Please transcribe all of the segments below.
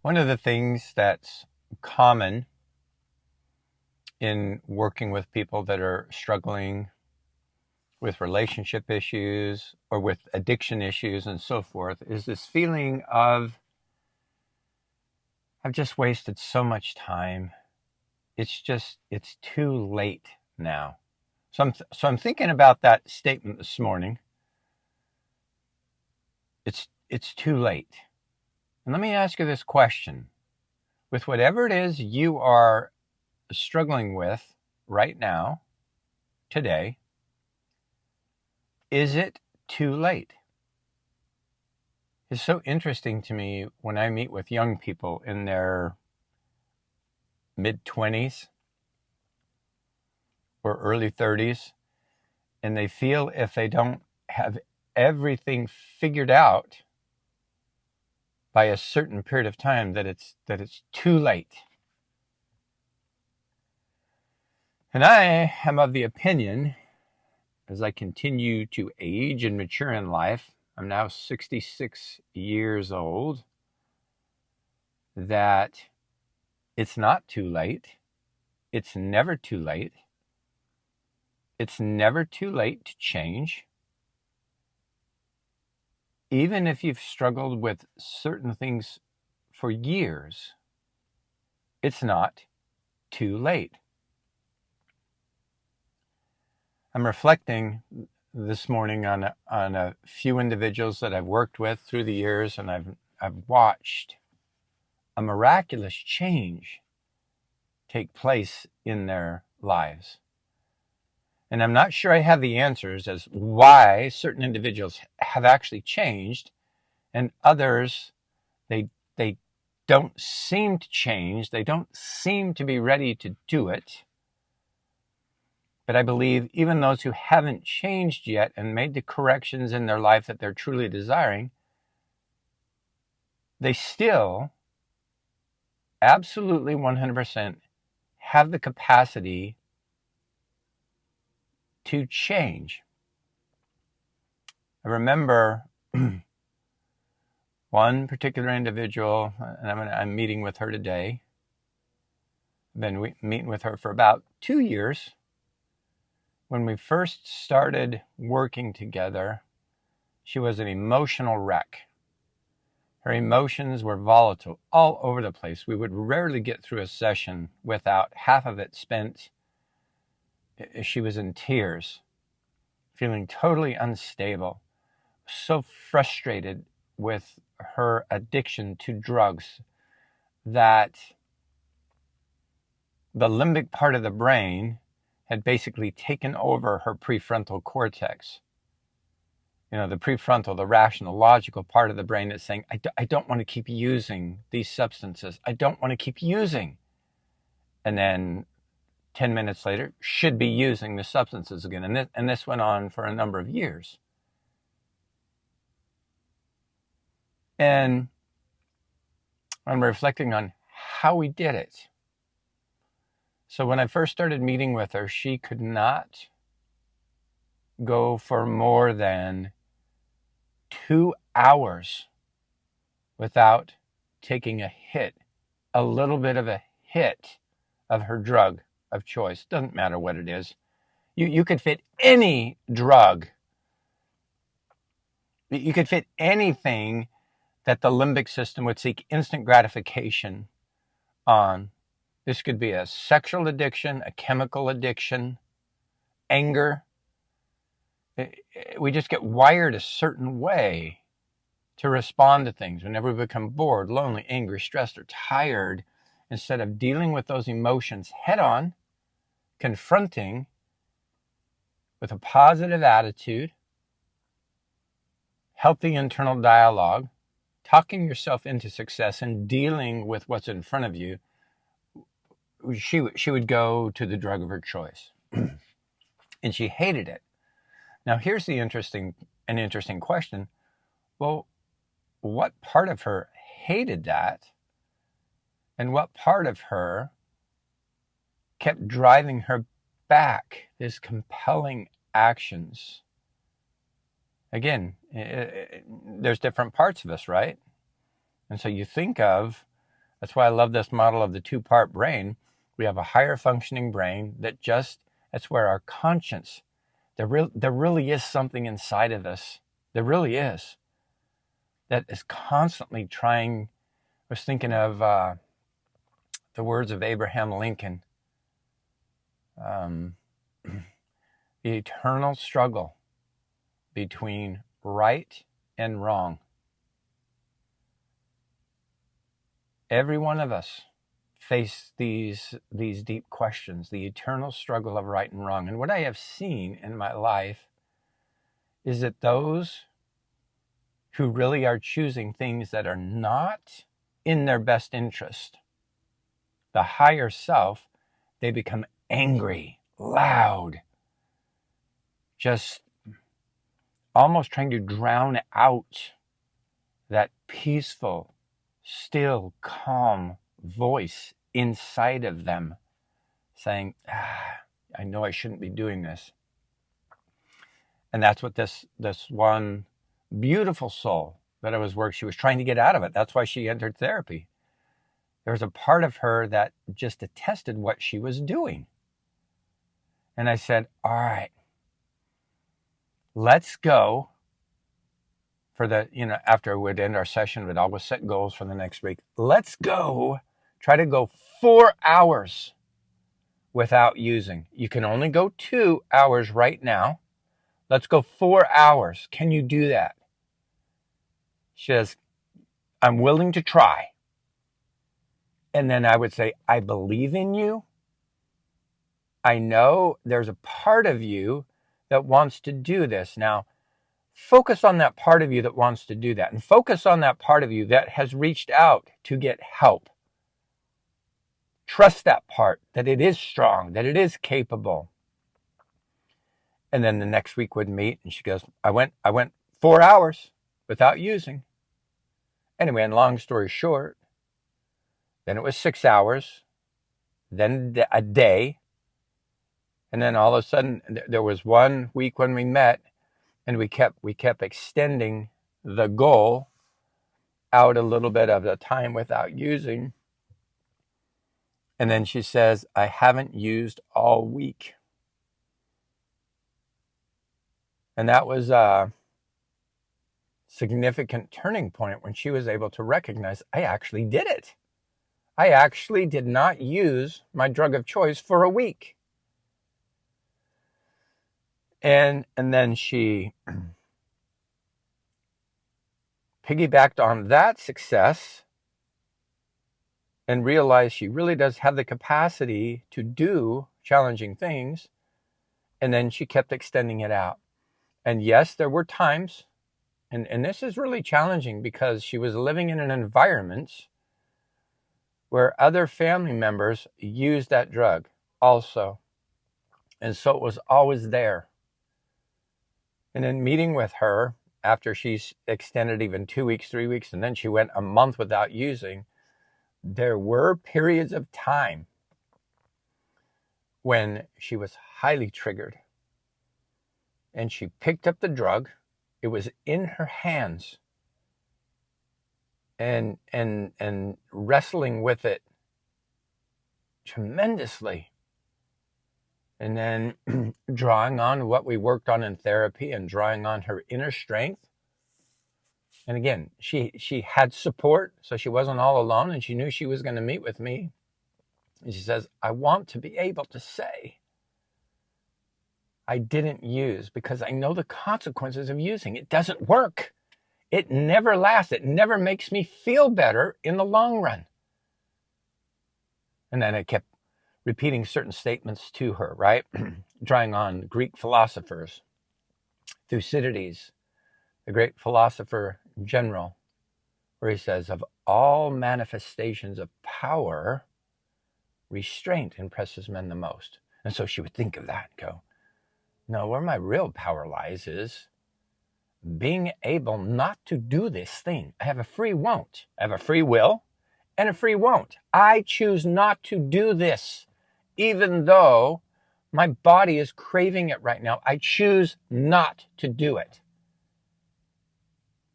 One of the things that's common in working with people that are struggling with relationship issues or with addiction issues and so forth is this feeling of, I've just wasted so much time. It's too late now. So I'm thinking about that statement this morning. It's too late. And let me ask you this question. With whatever it is you are struggling with right now, today, is it too late? It's so interesting to me when I meet with young people in their mid-20s or early 30s, and they feel if they don't have everything figured out by a certain period of time that it's too late. And I am of the opinion, as I continue to age and mature in life, I'm now 66 years old, that it's not too late. It's never too late. It's never too late to change. Even if you've struggled with certain things for years, it's not too late. I'm reflecting this morning on a few individuals that I've worked with through the years, and I've watched a miraculous change take place in their lives. And I'm not sure I have the answers as why certain individuals have actually changed and others, they don't seem to change. They don't seem to be ready to do it. But I believe even those who haven't changed yet and made the corrections in their life that they're truly desiring, they still absolutely 100% have the capacity to change. I remember one particular individual, and I'm meeting with her today. I've been meeting with her for about 2 years. When we first started working together, she was an emotional wreck. Her emotions were volatile, all over the place. We would rarely get through a session without half of it spent. She was in tears, feeling totally unstable, so frustrated with her addiction to drugs that the limbic part of the brain had basically taken over her prefrontal cortex. You know, the prefrontal, the rational, logical part of the brain is saying, I don't want to keep using these substances. I don't want to keep using. And then 10 minutes later, should be using the substances again. And this went on for a number of years. And I'm reflecting on how we did it. So when I first started meeting with her, she could not go for more than 2 hours without taking a hit, a little bit of a hit of her drug of choice. Doesn't matter what it is. You could fit any drug. You could fit anything that the limbic system would seek instant gratification on. This could be a sexual addiction, a chemical addiction, anger. We just get wired a certain way to respond to things. Whenever we become bored, lonely, angry, stressed, or tired, instead of dealing with those emotions head on, confronting with a positive attitude, healthy internal dialogue, talking yourself into success and dealing with what's in front of you, she would go to the drug of her choice. And she hated it. Now here's an interesting question. Well, what part of her hated that? And what part of her kept driving her back? These compelling actions. Again, there's different parts of us, right? And so you think of That's why I love this model of the two-part brain. We have a higher functioning brain that's where our conscience, there really is something inside of us. There really is. That is constantly trying. I was thinking of the words of Abraham Lincoln. The eternal struggle between right and wrong. Every one of us face these deep questions, the eternal struggle of right and wrong. And what I have seen in my life is that those who really are choosing things that are not in their best interest, the higher self, they become angry, loud, just almost trying to drown out that peaceful, still, calm voice inside of them saying, I know I shouldn't be doing this. And that's what this one beautiful soul that I was working, she was trying to get out of it. That's why she entered therapy. There was a part of her that just detested what she was doing. And I said, all right, let's go for the, after we'd end our session, we'd always set goals for the next week. Let's go, try to go 4 hours without using. You can only go 2 hours right now. Let's go 4 hours. Can you do that? She says, I'm willing to try. And then I would say, I believe in you. I know there's a part of you that wants to do this. Now, focus on that part of you that wants to do that. And focus on that part of you that has reached out to get help. Trust that part, that it is strong, that it is capable. And then the next week would meet and she goes, I went 4 hours without using. Anyway, and long story short, then it was 6 hours, then a day. And then all of a sudden there was 1 week when we met and we kept extending the goal out a little bit of the time without using. And then she says, I haven't used all week. And that was a significant turning point when she was able to recognize, I actually did it. I actually did not use my drug of choice for a week. And then she piggybacked on that success and realized she really does have the capacity to do challenging things. And then she kept extending it out. And yes, there were times, and this is really challenging because she was living in an environment where other family members used that drug also. And so it was always there. And in meeting with her, after she's extended even 2 weeks, 3 weeks, and then she went a month without using, there were periods of time when she was highly triggered. And she picked up the drug. It was in her hands. And wrestling with it tremendously. And then drawing on what we worked on in therapy and drawing on her inner strength. And again, she had support, so she wasn't all alone, and she knew she was going to meet with me. And she says, I want to be able to say I didn't use because I know the consequences of using. It doesn't work. It never lasts. It never makes me feel better in the long run. And then I kept repeating certain statements to her, right? Drawing on Greek philosophers, Thucydides, the great philosopher general, where he says, of all manifestations of power, restraint impresses men the most. And so she would think of that and go, no, where my real power lies is being able not to do this thing. I have a free won't. I have a free will and a free won't. I choose not to do this, even though my body is craving it right now. I choose not to do it.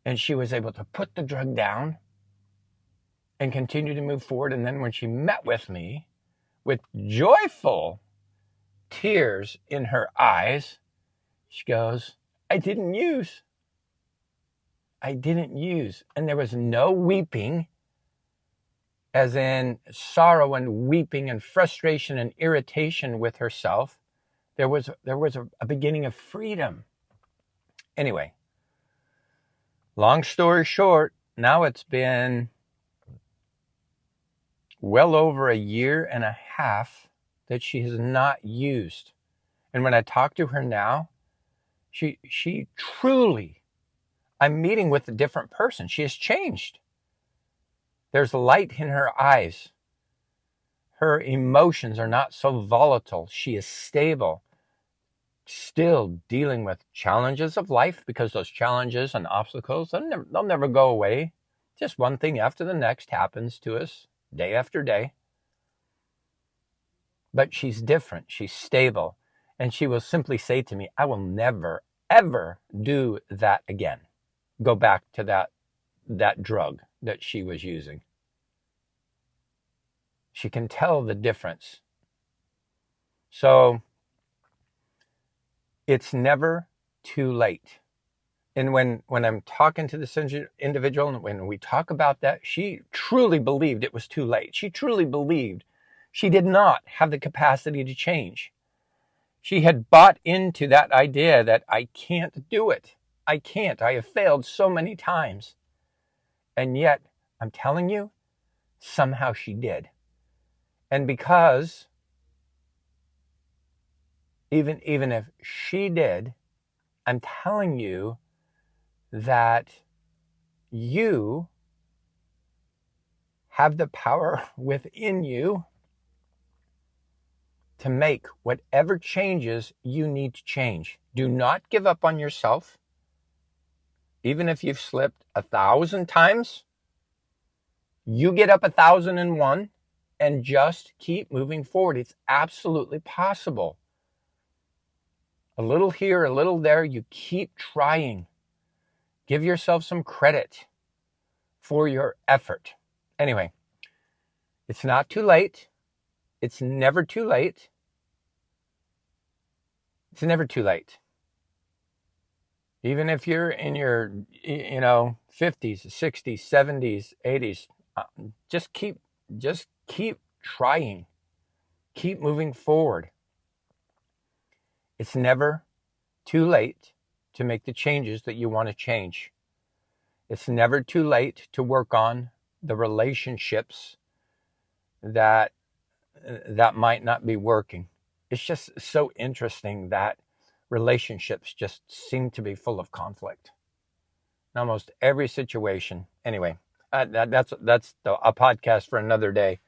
And she was able to put the drug down and continue to move forward. And then when she met with me with joyful tears in her eyes, she goes, I didn't use. And there was no weeping, as in sorrow and weeping and frustration and irritation with herself. There was a beginning of freedom. Anyway, long story short, now it's been well over 1.5 years that she has not used. And when I talk to her now, she truly, I'm meeting with a different person. She has changed. There's light in her eyes. Her emotions are not so volatile. She is stable, still dealing with challenges of life, because those challenges and obstacles, they'll never go away. Just one thing after the next happens to us day after day. But she's different. She's stable. And she will simply say to me, I will never, ever do that again. Go back to that drug that she was using. She can tell the difference. So it's never too late. And when I'm talking to this individual, and when we talk about that, she truly believed it was too late. She truly believed she did not have the capacity to change. She had bought into that idea that I can't do it. I can't. I have failed so many times. And yet, I'm telling you, somehow she did. And because even if she did, I'm telling you that you have the power within you to make whatever changes you need to change. Do not give up on yourself. Even if you've slipped 1,000 times, you get up 1,001 and just keep moving forward. It's absolutely possible. A little here, a little there, you keep trying. Give yourself some credit for your effort. Anyway, it's not too late. It's never too late. It's never too late. Even if you're in your, 50s, 60s, 70s, 80s, just keep trying. Keep moving forward. It's never too late to make the changes that you want to change. It's never too late to work on the relationships that might not be working. It's just so interesting that relationships just seem to be full of conflict in almost every situation. Anyway, that's a podcast for another day.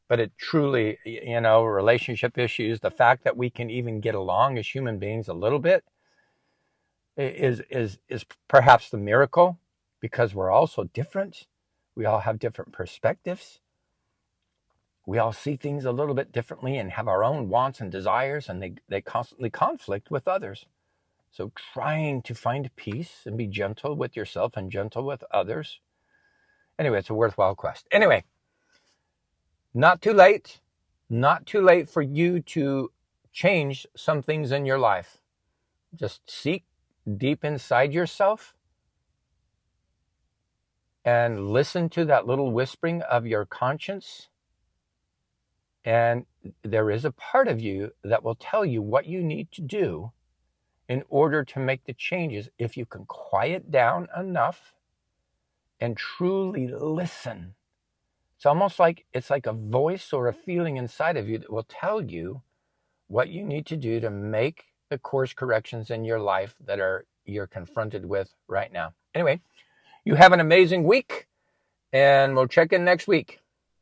But it truly, relationship issues, the fact that we can even get along as human beings a little bit is perhaps the miracle, because we're all so different. We all have different perspectives. We all see things a little bit differently and have our own wants and desires, and they constantly conflict with others. So trying to find peace and be gentle with yourself and gentle with others. Anyway, it's a worthwhile quest. Anyway, not too late. Not too late for you to change some things in your life. Just seek deep inside yourself and listen to that little whispering of your conscience. And there is a part of you that will tell you what you need to do in order to make the changes, if you can quiet down enough and truly listen. It's almost like it's like a voice or a feeling inside of you that will tell you what you need to do to make the course corrections in your life that you're confronted with right now. Anyway, you have an amazing week, and we'll check in next week.